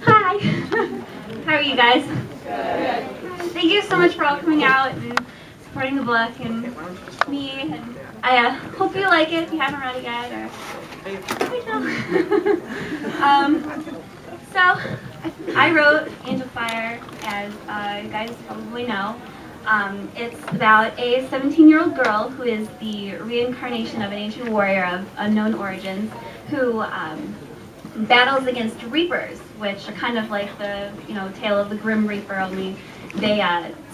Hi. How are you guys? Good. Thank you so much for all coming out and supporting the book and me. And I hope you like it if you haven't read it yet. Or so I wrote Angel Fire, as you guys probably know. It's about a 17-year-old girl who is the reincarnation of an ancient warrior of unknown origins who battles against reapers, which are kind of like the tale of the Grim Reaper, only they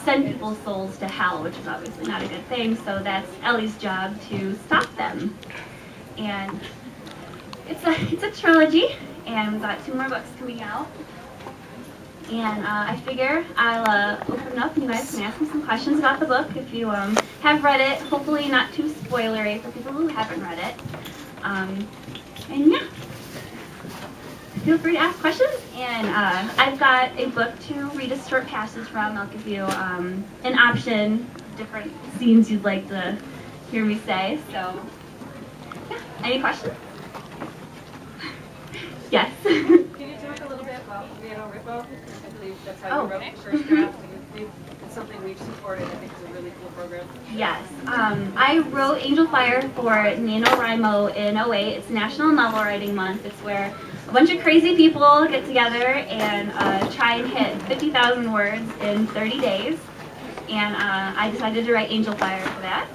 send people's souls to hell, which is obviously not a good thing. So that's Ellie's job to stop them. And it's a trilogy, and we've got 2 more books coming out. And I figure I'll open it up and you guys can ask me some questions about the book if you have read it. Hopefully not too spoilery for people who haven't read it. And yeah, feel free to ask questions. And I've got a book to read a short passage from. I'll give you an option, different scenes you'd like to hear me say. So yeah, any questions? Yes. Can you talk a little bit about NaNoWriMo? I believe that's how you wrote the first draft. It's something we've supported. I think it's a really cool program. Yes. I wrote Angel Fire for NaNoWriMo in 08. It's National Novel Writing Month. It's where a bunch of crazy people get together and try and hit 50,000 words in 30 days. And I decided to write Angel Fire for that.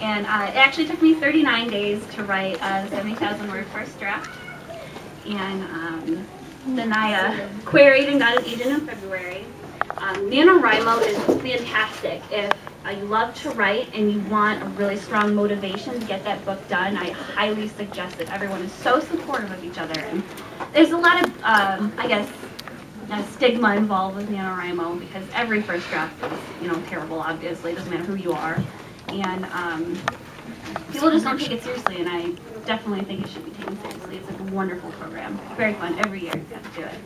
And it actually took me 39 days to write the 70,000 word first draft. And then I queried and got an agent in February. NaNoWriMo is fantastic. If you love to write and you want a really strong motivation to get that book done, I highly suggest it. Everyone is so supportive of each other. And there's a lot of, I guess, stigma involved with NaNoWriMo because every first draft is, terrible, obviously. It doesn't matter who you are. And people just don't take it seriously, and I definitely think it should be taken seriously. It's a wonderful program. Very fun. Every year you've got to do it.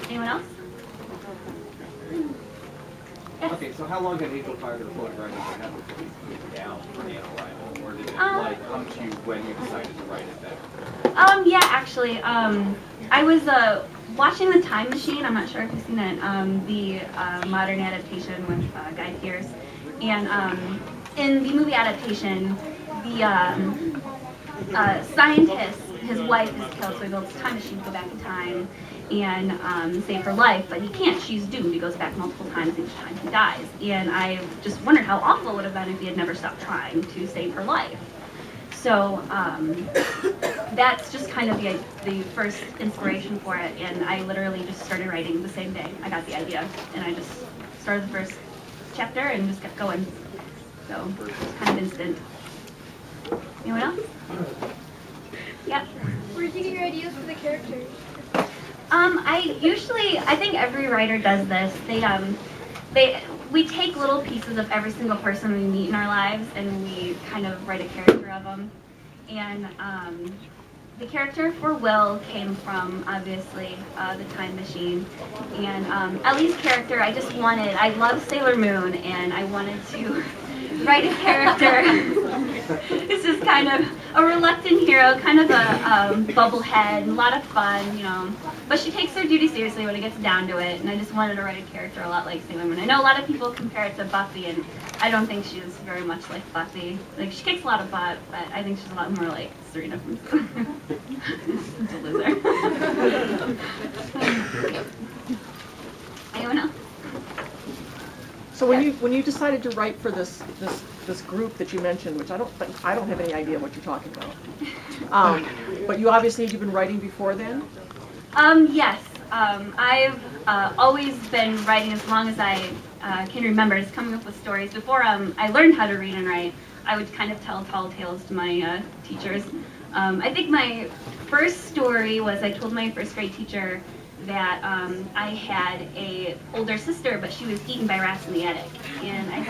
Anyone else? Yes. Okay, so how long had Angel Fire been floating around in your head before you put it down for NaNoWriMo? Or did it come to you when you decided to write it then? Yeah, actually, I was watching The Time Machine. I'm not sure if you've seen it, the modern adaptation with Guy Pearce. And in the movie adaptation, the scientist, his wife is killed, so he builds a time machine to go back in time and save her life, but he can't. She's doomed. He goes back multiple times each time he dies. And I just wondered how awful it would have been if he had never stopped trying to save her life. So that's just kind of the first inspiration for it, and I literally just started writing the same day I got the idea, and I just started the first chapter and just kept going. So it's kind of instant. Anyone else? Yeah. Where did you get your ideas for the characters? I think every writer does this. We take little pieces of every single person we meet in our lives and we kind of write a character of them. And the character for Will came from, obviously, The Time Machine. And Ellie's character, I love Sailor Moon, and I wanted to write a character. This is kind of a reluctant hero, kind of a bubblehead, a lot of fun, But she takes her duty seriously when it gets down to it, and I just wanted to write a character a lot like Sailor Moon. I know a lot of people compare it to Buffy, and I don't think she's very much like Buffy. Like, she kicks a lot of butt, but I think she's a lot more like Serena from She's a loser. Anyone else? So when you decided to write for this group that you mentioned, which I don't have any idea what you're talking about, but you've been writing before then? Yes. I've always been writing as long as I can remember. Just coming up with stories. Before I learned how to read and write, I would kind of tell tall tales to my teachers. I think my first story was I told my first grade teacher that I had a older sister, but she was eaten by rats in the attic. And I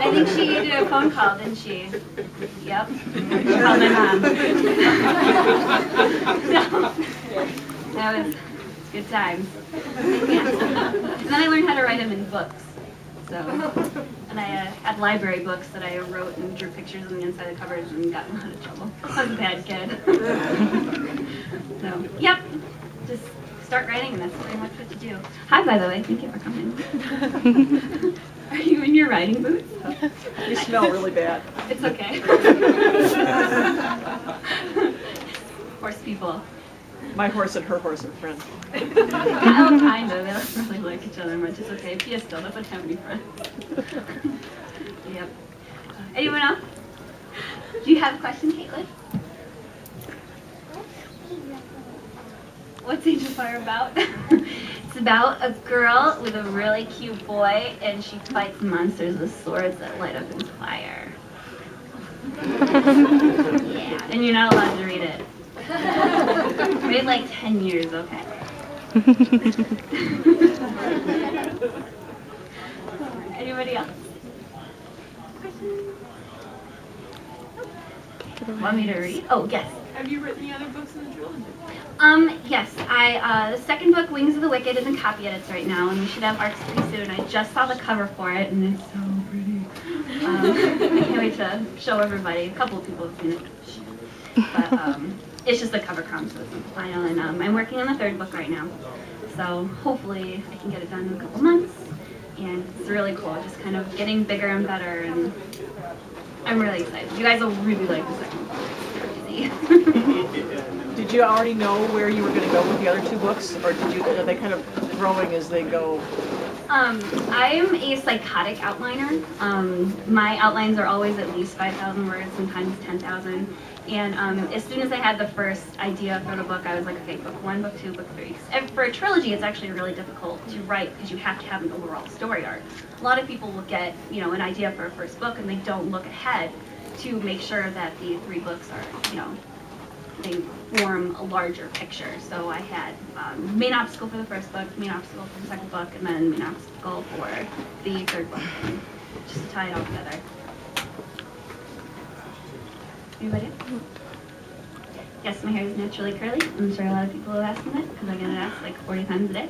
think she did a phone call, didn't she? Yep. She called my mom. So, that was good times. Yeah. And then I learned how to write them in books. So, and I had library books that I wrote and drew pictures on the inside of the covers and got in a lot of trouble. I was a bad kid. So, yep, just start writing and that's pretty much what you do. Hi, by the way, thank you for coming. Are you in your riding boots? You smell really bad. It's okay. Horse people. My horse and her horse are friends. Oh, kind of. They don't really like each other much. It's okay. Pia still doesn't have any friends. Yep. Anyone else? Do you have a question, Caitlin? What's Angel Fire about? It's about a girl with a really cute boy, and she fights monsters with swords that light up in fire. Yeah, and you're not allowed to read it. Wait like 10 years, okay? Anybody else? Want me to read? Oh, yes. Have you written the other books in the trilogy? Yes. The second book, Wings of the Wicked, is in copy edits right now, and we should have arcs pretty soon. I just saw the cover for it, and it's so pretty. I can't wait to show everybody. A couple of people have seen it. But it's just the cover crumb, so it's not final. And I'm working on the third book right now. So hopefully I can get it done in a couple months. And it's really cool, just kind of getting bigger and better. And I'm really excited. You guys will really like the second book. It's crazy. Did you already know where you were going to go with the other two books, or are they kind of growing as they go? I'm a psychotic outliner. My outlines are always at least 5,000 words, sometimes 10,000. And as soon as I had the first idea for the book, I was like, okay, book 1, book 2, book 3. And for a trilogy, it's actually really difficult to write because you have to have an overall story arc. A lot of people look at, an idea for a first book and they don't look ahead to make sure that the 3 books are, they form a larger picture. So I had main obstacle for the first book, main obstacle for the second book, and then main obstacle for the third book, just to tie it all together. Anybody? Yes, my hair is naturally curly. I'm sure a lot of people have asked me that because I get it asked like 40 times a day.